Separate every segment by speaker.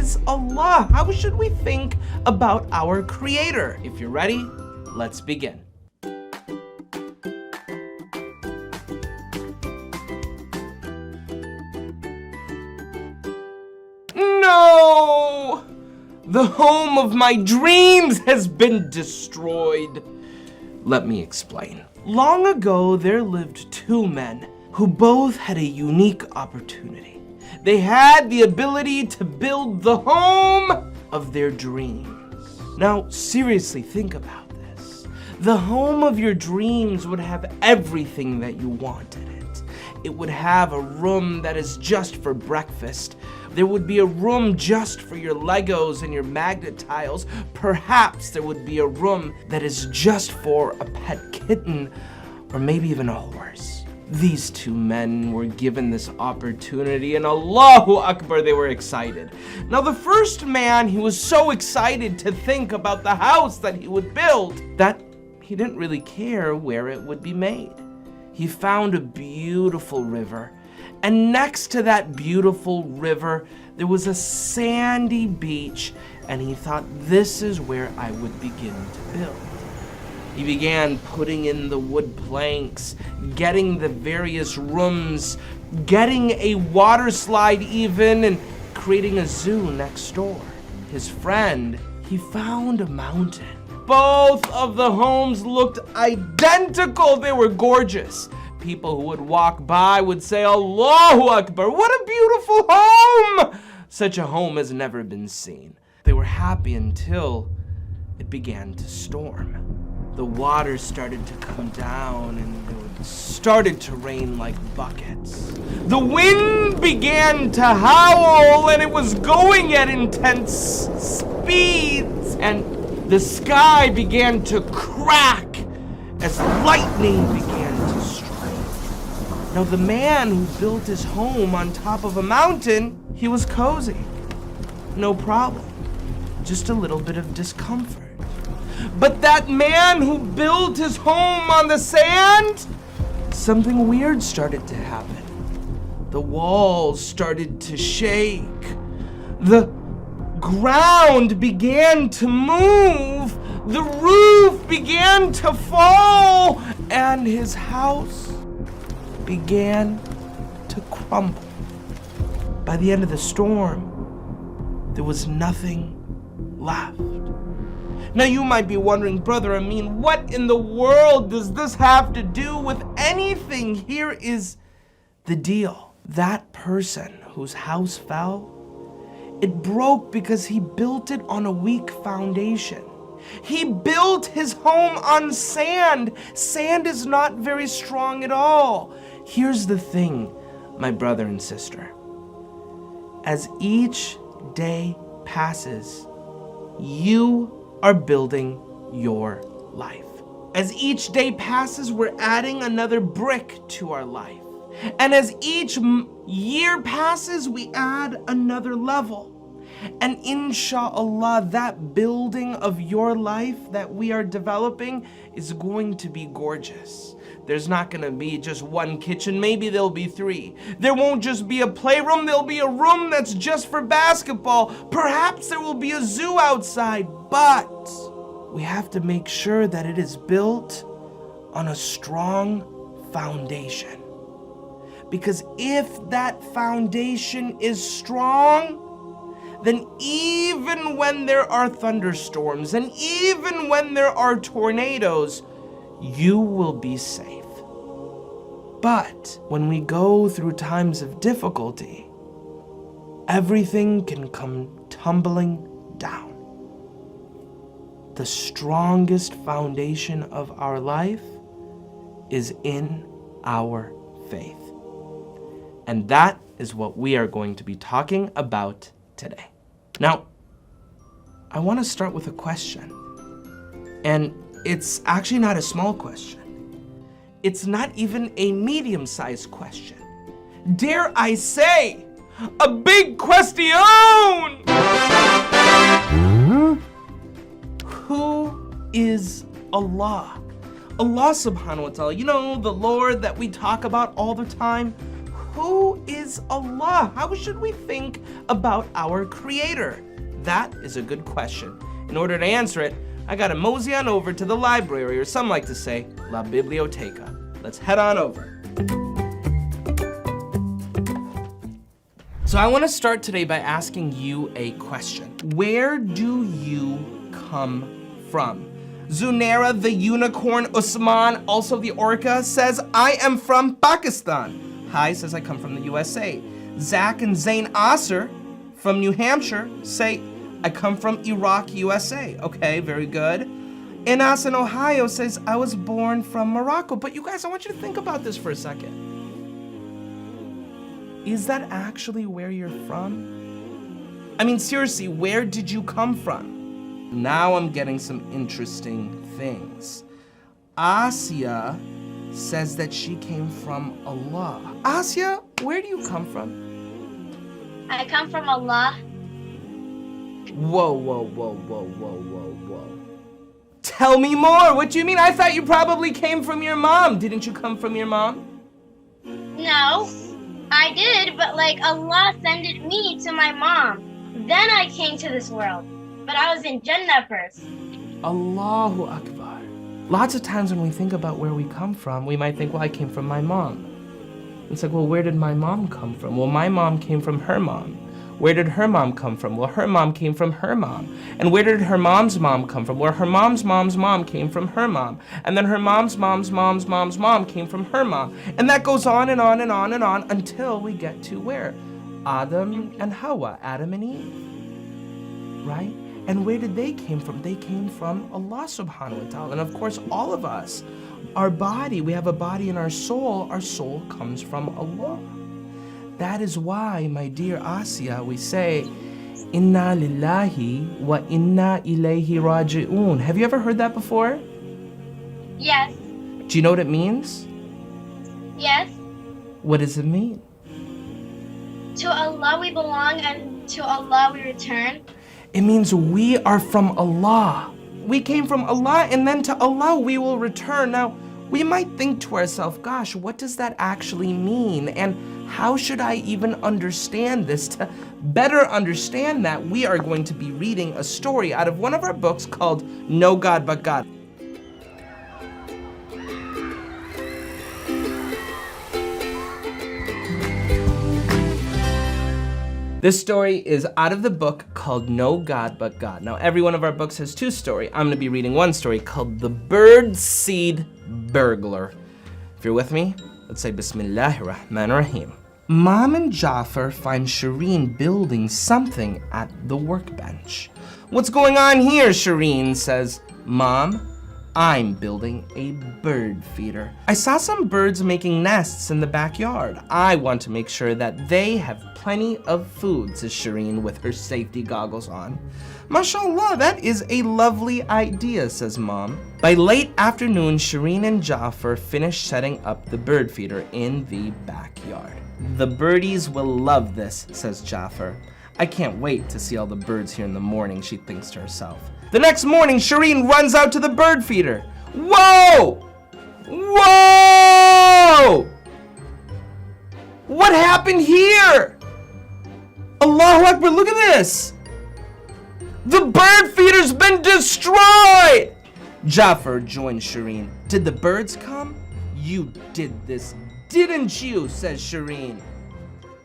Speaker 1: is Allah? How should we think about our Creator? If you're ready, let's begin. No! The home of my dreams has been destroyed. Let me explain. Long ago, there lived two men who both had a unique opportunity. They had the ability to build the home of their dreams. Now, seriously, think about this. The home of your dreams would have everything that you wanted it. It would have a room that is just for breakfast. There would be a room just for your Legos and your magnet tiles. Perhaps there would be a room that is just for a pet kitten or maybe even a horse. These two men were given this opportunity, and Allahu Akbar, they were excited. Now the first man, he was so excited to think about the house that he would build that he didn't really care where it would be made. He found a beautiful river, and next to that beautiful river, there was a sandy beach, and he thought, this is where I would begin to build. He began putting in the wood planks, getting the various rooms, getting a water slide even, and creating a zoo next door. His friend, he found a mountain. Both of the homes looked identical. They were gorgeous. People who would walk by would say, Allahu Akbar, what a beautiful home! Such a home has never been seen. They were happy until it began to storm. The water started to come down and it started to rain like buckets. The wind began to howl and it was going at intense speeds, and the sky began to crack as lightning began to strike. Now the man who built his home on top of a mountain, he was cozy. No problem. Just a little bit of discomfort. But that man who built his home on the sand, something weird started to happen. The walls started to shake. The ground began to move. The roof began to fall. And his house began to crumble. By the end of the storm, there was nothing left. Now you might be wondering, Brother Amin, what in the world does this have to do with anything? Here is the deal. That person whose house fell, it broke because he built it on a weak foundation. He built his home on sand. Sand is not very strong at all. Here's the thing, my brother and sister. As each day passes, you are building your life. As each day passes, we're adding another brick to our life. And as each year passes, we add another level. And inshallah, that building of your life that we are developing is going to be gorgeous. There's not gonna be just one kitchen, maybe there'll be three. There won't just be a playroom, there'll be a room that's just for basketball. Perhaps there will be a zoo outside, but we have to make sure that it is built on a strong foundation. Because if that foundation is strong, then even when there are thunderstorms and even when there are tornadoes, you will be safe. But when we go through times of difficulty, everything can come tumbling down. The strongest foundation of our life is in our faith. And that is what we are going to be talking about today. Now, I want to start with a question. And it's actually not a small question. It's not even a medium-sized question. Dare I say, a big question! Who is Allah? Allah subhanahu wa ta'ala, you know, the Lord that we talk about all the time. who is Allah? How should we think about our Creator? That is a good question. In order to answer it, I gotta mosey on over to the library, or some like to say, La Biblioteca. Let's head on over. So I wanna start today by asking you a question. Where do you come from? Zunaira the unicorn Usman, also the orca, says, I am from Pakistan. Hi says I come from the USA. Zach and Zain Asser from New Hampshire say, I come from Iraq, USA. Okay, very good. Inas in Ohio says, I was born from Morocco. But you guys, I want you to think about this for a second. Is that actually where you're from? I mean, seriously, where did you come from? Now I'm getting some interesting things. Asia says that she came from Allah. Asia, where do you come from?
Speaker 2: I come from Allah.
Speaker 1: Whoa, whoa, whoa, whoa, whoa, whoa, whoa. Tell me more. What do you mean? I thought you probably came from your mom. Didn't you come from your mom?
Speaker 2: No, I did, but Allah sent me to my mom. Then I came to this world. But I was in Jannah first.
Speaker 1: Allahu Akbar. Lots of times when we think about where we come from, we might think, well, I came from my mom. It's like, well, where did my mom come from? Well, my mom came from her mom. Where did her mom come from? Well, her mom came from her mom. And where did her mom's mom come from? Well, her mom's mom came from her mom. And then her mom's mom's mom came from her mom. And that goes on and on and on and on until we get to where? Adam and Hawa, Adam and Eve, right? And where did they came from? They came from Allah subhanahu wa ta'ala. And of course, all of us, our body, we have a body and our soul comes from Allah. That is why, my dear Asia, we say, Inna lillahi wa inna ilayhi raji'un. Have you ever heard that before?
Speaker 2: Yes.
Speaker 1: Do you know what it means?
Speaker 2: Yes.
Speaker 1: What does it mean?
Speaker 2: To Allah we belong and to Allah we return.
Speaker 1: It means we are from Allah. We came from Allah and then to Allah we will return. Now, we might think to ourselves, gosh, what does that actually mean? And how should I even understand this? To better understand that, we are going to be reading a story out of one of our books called No God But God. This story is out of the book called No God But God. Now, every one of our books has two stories. I'm gonna be reading one story called The Birdseed Burglar. If you're with me, let's say Bismillahir Rahmanir Rahim. Mom and Jafar find Shireen building something at the workbench. What's going on here, Shireen says. Mom, I'm building a bird feeder. I saw some birds making nests in the backyard. I want to make sure that they have plenty of food, says Shireen with her safety goggles on. MashaAllah, that is a lovely idea, says Mom. By late afternoon, Shireen and Jafar finish setting up the bird feeder in the backyard. The birdies will love this, says Jafar. I can't wait to see all the birds here in the morning, she thinks to herself. The next morning, Shireen runs out to the bird feeder. Whoa! Whoa! What happened here? Allahu Akbar, look at this! The bird feeder's been destroyed! Jafar joined Shireen. Did the birds come? You did this, didn't you? Says Shireen.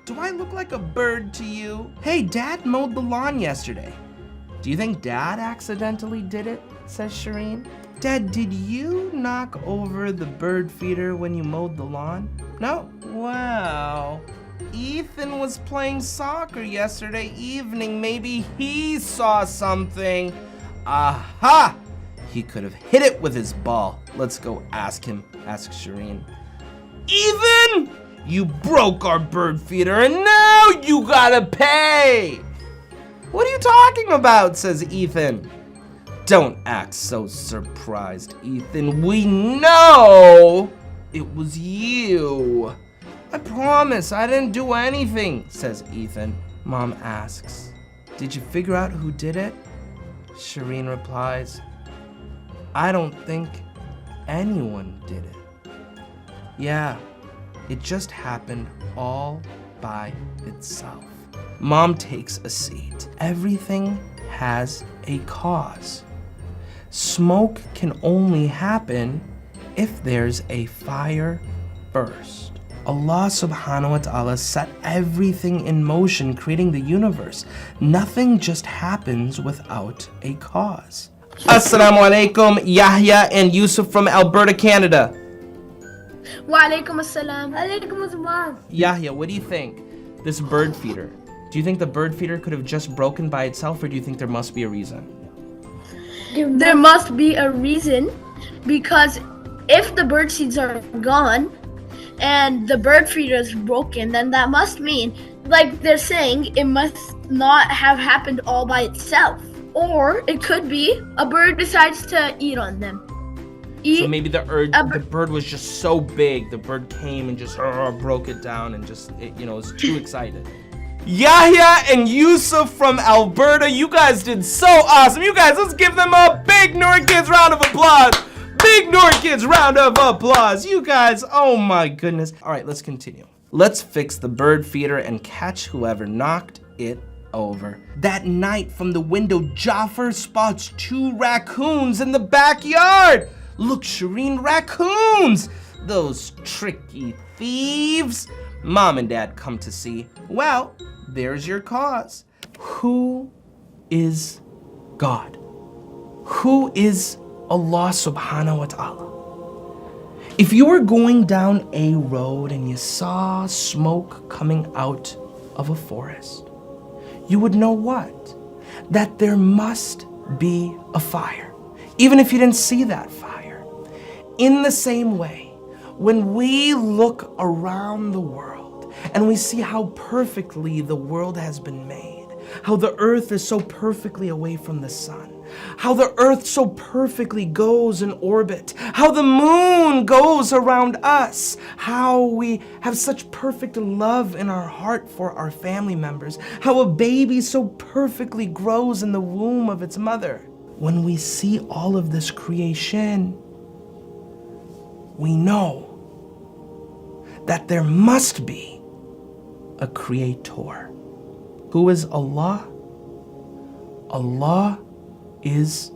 Speaker 1: Do I look like a bird to you? Hey, Dad mowed the lawn yesterday. Do you think Dad accidentally did it? Says Shireen. Dad, did you knock over the bird feeder when you mowed the lawn? No. Wow. Ethan was playing soccer yesterday evening. Maybe he saw something. Aha! He could have hit it with his ball. Let's go ask him, asks Shireen. Ethan! You broke our bird feeder and now you gotta pay! What are you talking about, says Ethan. Don't act so surprised, Ethan. We know it was you. I promise I didn't do anything, says Ethan. Mom asks, did you figure out who did it? Shireen replies, I don't think anyone did it. Yeah, It just happened all by itself. Mom takes a seat. Everything has a cause. Smoke can only happen if there's a fire first. Allah subhanahu wa ta'ala set everything in motion, creating the universe. Nothing just happens without a cause. Assalamu alaikum, Yahya and Yusuf from Alberta, Canada.
Speaker 3: Wa alaikum assalam. Alaikum assalam.
Speaker 1: Yahya, what do you think? This bird feeder. Do you think the bird feeder could have just broken by itself, or do you think there must be a reason?
Speaker 3: There must be a reason, because if the bird seeds are gone and the bird feeder is broken, then that must mean, like they're saying, it must not have happened all by itself. Or it could be a bird decides to eat on them.
Speaker 1: So maybe the bird was just so big, the bird came and just broke it down and just, was too excited. Yahya and Yusuf from Alberta, you guys did so awesome. You guys, let's give them a big Noor Kids round of applause. Big Noor Kids round of applause. You guys, oh my goodness. All right, let's continue. Let's fix the bird feeder and catch whoever knocked it over. That night from the window, Jafar spots 2 raccoons in the backyard. Look, Shireen, raccoons! Those tricky thieves. Mom and Dad come to see. Well, there's your cause. Who is God? Who is Allah subhanahu wa ta'ala? If you were going down a road and you saw smoke coming out of a forest, you would know what? That there must be a fire, even if you didn't see that fire. In the same way, when we look around the world and we see how perfectly the world has been made, how the earth is so perfectly away from the sun, how the earth so perfectly goes in orbit, how the moon goes around us, how we have such perfect love in our heart for our family members, how a baby so perfectly grows in the womb of its mother. When we see all of this creation, we know that there must be a creator. Who is Allah? Allah is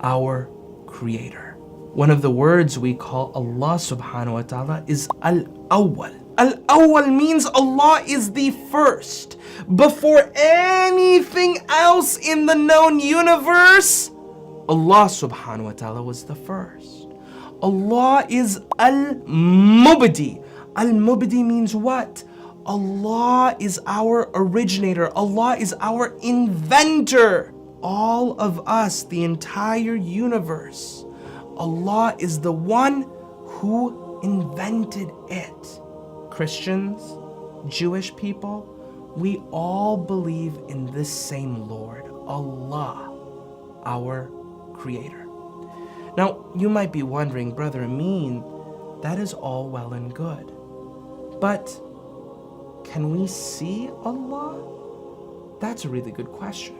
Speaker 1: our creator. One of the words we call Allah subhanahu wa ta'ala is Al-Awwal. Al-Awwal means Allah is the first. Before anything else in the known universe, Allah subhanahu wa ta'ala was the first. Allah is Al-Mubdi. Al-Mubdi means what? Allah is our originator. Allah is our inventor. All of us, the entire universe, Allah is the one who invented it. Christians, Jewish people, we all believe in this same Lord, Allah, our creator. Now, you might be wondering, Brother Amin, that is all well and good, but can we see Allah? That's a really good question.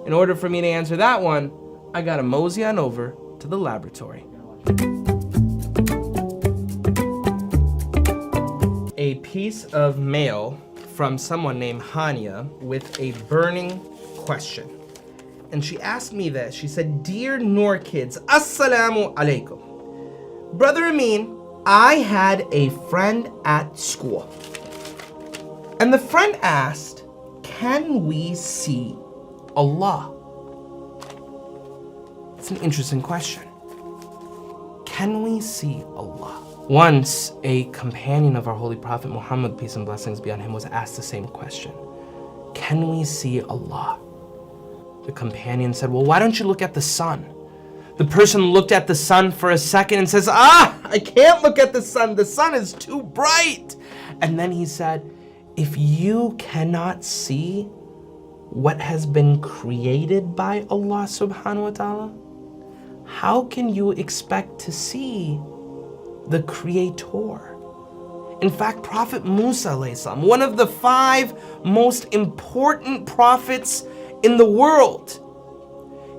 Speaker 1: In order for me to answer that one, I gotta mosey on over to the laboratory. A piece of mail from someone named Hania with a burning question. And she asked me this. She said, "Dear Noor Kids, Assalamu alaikum. Brother Amin, I had a friend at school. And the friend asked, can we see Allah?" It's an interesting question. Can we see Allah? Once, a companion of our Holy Prophet Muhammad, peace and blessings be on him, was asked the same question. Can we see Allah? The companion said, well, why don't you look at the sun? The person looked at the sun for a second and says, I can't look at the sun. The sun is too bright. And then he said, if you cannot see what has been created by Allah subhanahu wa ta'ala, how can you expect to see the creator? In fact, Prophet Musa alayhi salam, one of the 5 most important prophets in the world,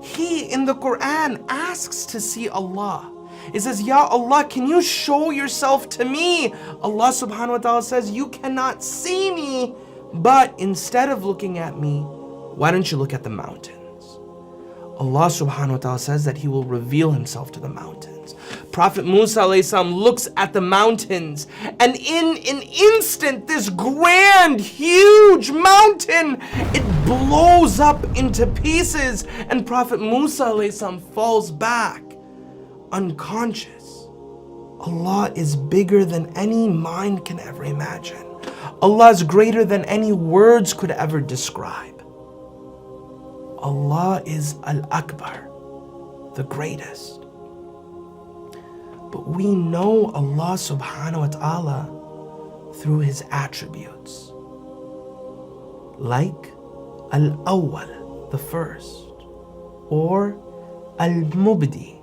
Speaker 1: he in the Quran asks to see Allah. It says, Ya Allah, can you show yourself to me? Allah subhanahu wa ta'ala says, you cannot see me, but instead of looking at me, why don't you look at the mountains? Allah subhanahu wa ta'ala says that He will reveal Himself to the mountains. Prophet Musa alayhi salam looks at the mountains, and in an instant, this grand, huge mountain, it blows up into pieces, and Prophet Musa alayhi salam falls back, unconscious. Allah is bigger than any mind can ever imagine. Allah is greater than any words could ever describe. Allah is Al-Akbar, the greatest. But we know Allah subhanahu wa ta'ala through His attributes. Like Al-Awwal, the first, or Al-Mubdi,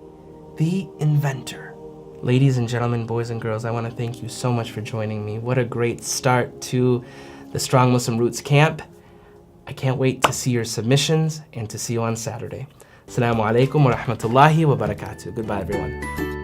Speaker 1: the inventor. Ladies and gentlemen, boys and girls, I want to thank you so much for joining me. What a great start to the Strong Muslim Roots Camp. I can't wait to see your submissions and to see you on Saturday. Assalamu alaikum wa rahmatullahi wa barakatuh. Goodbye, everyone.